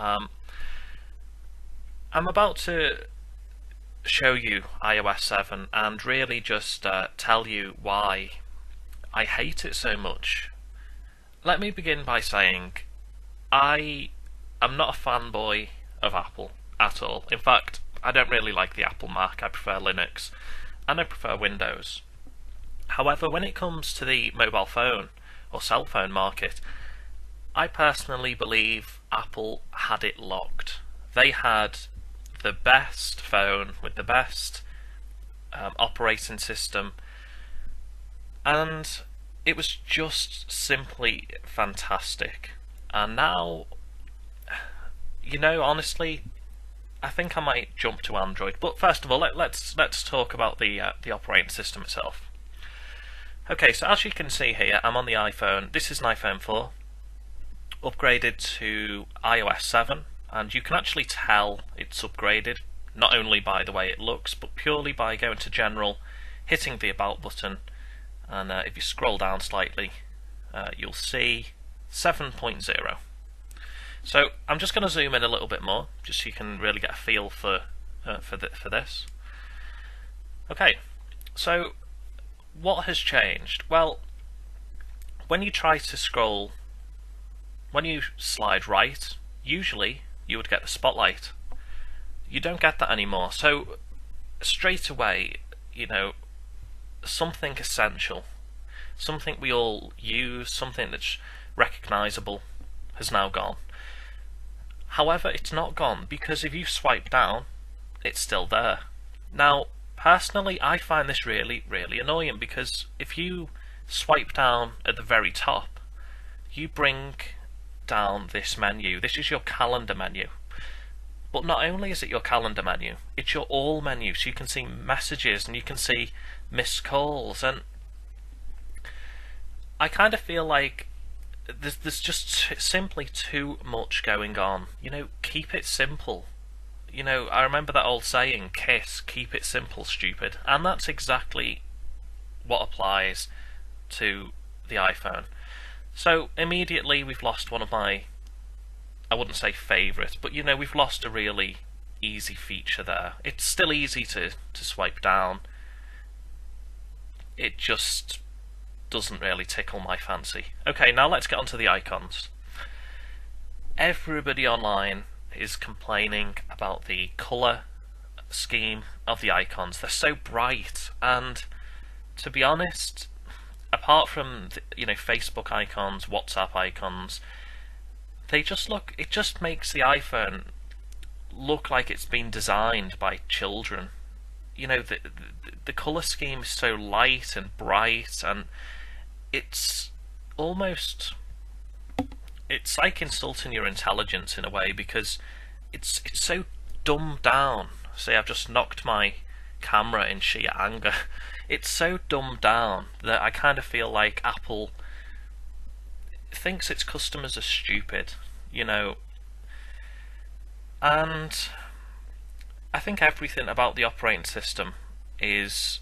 Um, I'm about to show you iOS 7 and really just tell you why I hate it so much. Let me begin by saying I am not a fanboy of Apple at all. In fact, I don't really like the Apple Mac. I prefer Linux and I prefer Windows. However, when it comes to the mobile phone or cell phone market, I personally believe Apple had it locked. They had the best phone with the best operating system, and it was just simply fantastic. And now, honestly, I think I might jump to Android. But first of all, let's talk about the operating system itself. Okay, so as you can see here, I'm on the iPhone. This is an iPhone 4, upgraded to iOS 7, and you can actually tell it's upgraded, not only by the way it looks, but purely by going to General, hitting the About button, and if you scroll down slightly, you'll see 7.0. So I'm just going to zoom in a little bit more, just so you can really get a feel for this. Okay, so what has changed? Well, when you try to scroll, when you slide right, usually you would get the spotlight. You don't get that anymore. So straight away, something essential, something we all use, something that's recognizable has now gone. However, it's not gone because if you swipe down, it's still there. Now, personally, I find this really, really annoying because if you swipe down at the very top, you bring down this menu. This is your calendar menu. But not only is it your calendar menu, it's your all menu, so you can see messages and you can see missed calls, and I kind of feel like there's just simply too much going on. Keep it simple. I remember that old saying, KISS, keep it simple, stupid. And that's exactly what applies to the iPhone. So immediately we've lost one of my, I wouldn't say favourites, but we've lost a really easy feature there. It's still easy to swipe down. It just doesn't really tickle my fancy. Okay, now let's get onto the icons. Everybody online is complaining about the colour scheme of the icons. They're so bright, and to be honest, apart from Facebook icons, WhatsApp icons, they just look. It just makes the iPhone look like it's been designed by children. The colour scheme is so light and bright, and it's almost, it's like insulting your intelligence in a way, because it's so dumbed down. See, I've just knocked my camera in sheer anger. It's so dumbed down that I kind of feel like Apple thinks its customers are stupid, and I think everything about the operating system is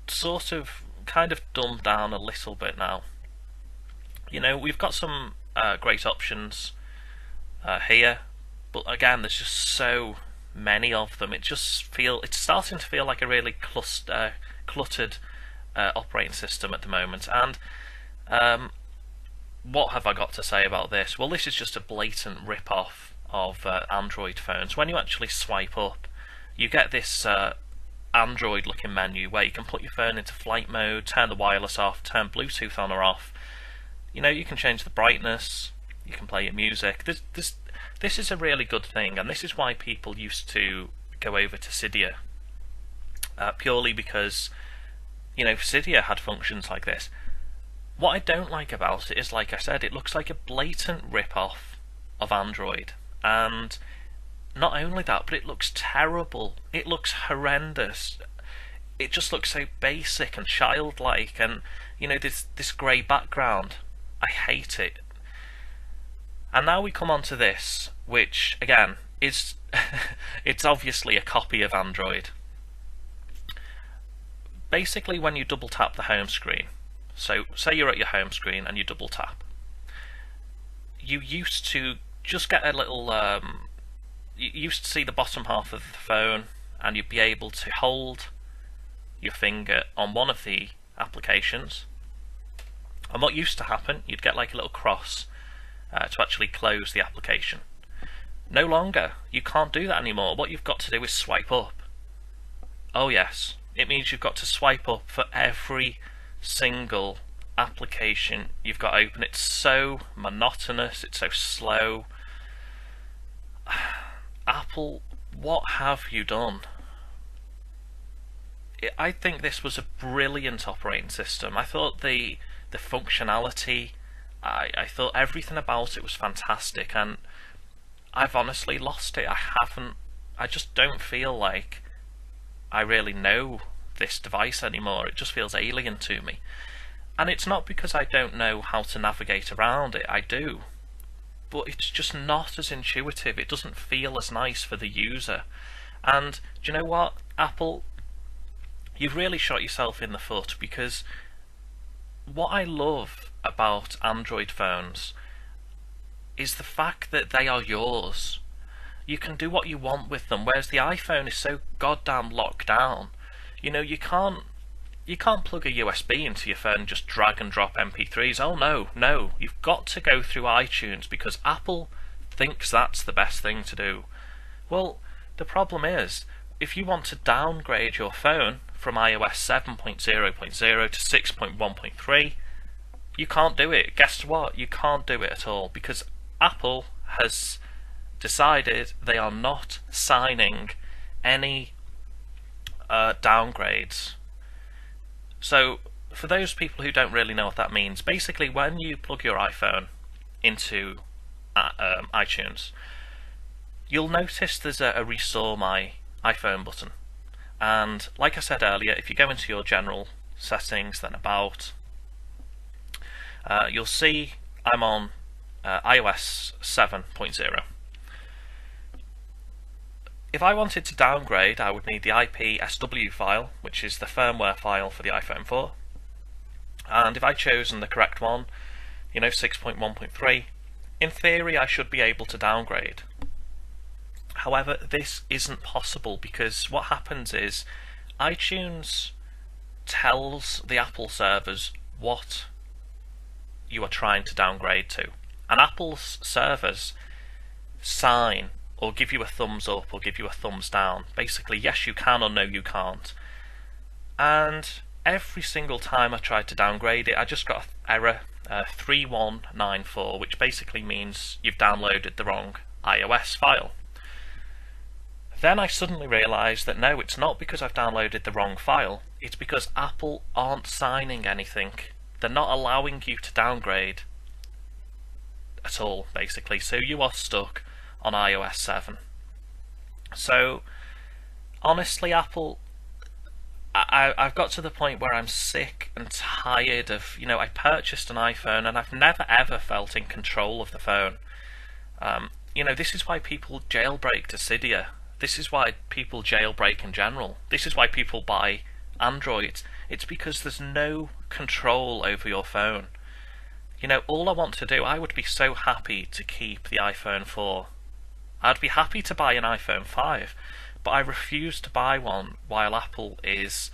sort of kind of dumbed down a little bit now. We've got some great options here, but again, there's just so many of them. It's starting to feel like a really cluttered operating system at the moment. And what have I got to say about this? Well, this is just a blatant rip-off of Android phones. When you actually swipe up, you get this Android-looking menu where you can put your phone into flight mode, turn the wireless off, turn Bluetooth on or off. You can change the brightness, you can play your music. This is a really good thing, and this is why people used to go over to Cydia, purely because Cydia had functions like this. What I don't like about it is, like I said, it looks like a blatant rip-off of Android, and not only that, but it looks terrible. It looks horrendous. It just looks so basic and childlike, and this grey background. I hate it. And now we come on to this, which again is it's obviously a copy of Android. Basically, when you double tap the home screen, so say you're at your home screen and you double tap, you used to just get a little. You used to see the bottom half of the phone, and you'd be able to hold your finger on one of the applications. And what used to happen, you'd get like a little cross to actually close the application. No longer. You can't do that anymore. What you've got to do is swipe up. Oh yes, it means you've got to swipe up for every single application you've got open. It's so monotonous, it's so slow. Apple, what have you done? I think this was a brilliant operating system. I thought the functionality, I thought everything about it was fantastic, and I've honestly lost it. I just don't feel like I really know this device anymore. It just feels alien to me. And it's not because I don't know how to navigate around it, I do. But it's just not as intuitive. It doesn't feel as nice for the user. And do you know what, Apple? You've really shot yourself in the foot, because what I love about Android phones is the fact that they are yours. You can do what you want with them, whereas the iPhone is so goddamn locked down. You know, you can't plug a USB into your phone and just drag and drop MP3s. Oh no, you've got to go through iTunes because Apple thinks that's the best thing to do. Well, the problem is, if you want to downgrade your phone from iOS 7.0.0 to 6.1.3, you can't do it. Guess what? You can't do it at all, because Apple has decided they are not signing any downgrades. So for those people who don't really know what that means, basically when you plug your iPhone into iTunes, you'll notice there's a Restore My iPhone button. And like I said earlier, if you go into your general settings, then About, you'll see I'm on iOS 7.0. If I wanted to downgrade, I would need the IPSW file, which is the firmware file for the iPhone 4. And if I chosen the correct one, 6.1.3, in theory I should be able to downgrade. However, this isn't possible, because what happens is iTunes tells the Apple servers what you are trying to downgrade to. And Apple's servers sign or give you a thumbs up or give you a thumbs down. Basically, yes you can or no you can't. And every single time I tried to downgrade it, I just got an error 3194, which basically means you've downloaded the wrong iOS file. Then I suddenly realised that no, it's not because I've downloaded the wrong file, it's because Apple aren't signing anything. They're not allowing you to downgrade at all, basically, so you are stuck on iOS 7. So honestly, Apple, I've got to the point where I'm sick and tired of, I purchased an iPhone and I've never ever felt in control of the phone. This is why people jailbreak to Cydia. This is why people jailbreak in general. This is why people buy Android. It's because there's no control over your phone. All I want to do, I would be so happy to keep the iPhone 4. I'd be happy to buy an iPhone 5, but I refuse to buy one while Apple is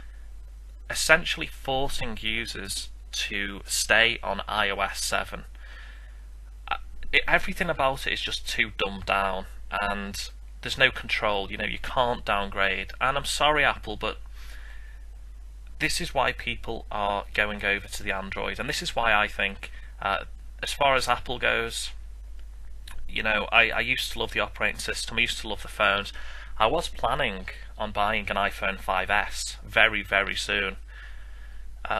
essentially forcing users to stay on iOS 7. Everything about it is just too dumbed down, and there's no control. You can't downgrade. And I'm sorry, Apple, but this is why people are going over to the Android, and this is why I think, as far as Apple goes, I used to love the operating system, I used to love the phones. I was planning on buying an iPhone 5S very, very soon.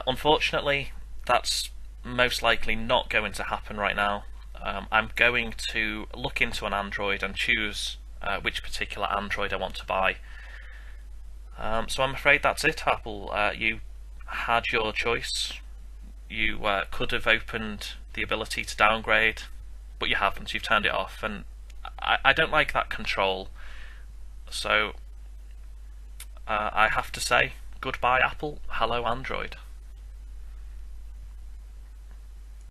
Unfortunately, that's most likely not going to happen right now. I'm going to look into an Android and choose which particular Android I want to buy. So I'm afraid that's it, Apple. You had your choice. You could have opened the ability to downgrade, but you haven't. You've turned it off, and I don't like that control. So I have to say goodbye, Apple. Hello, Android.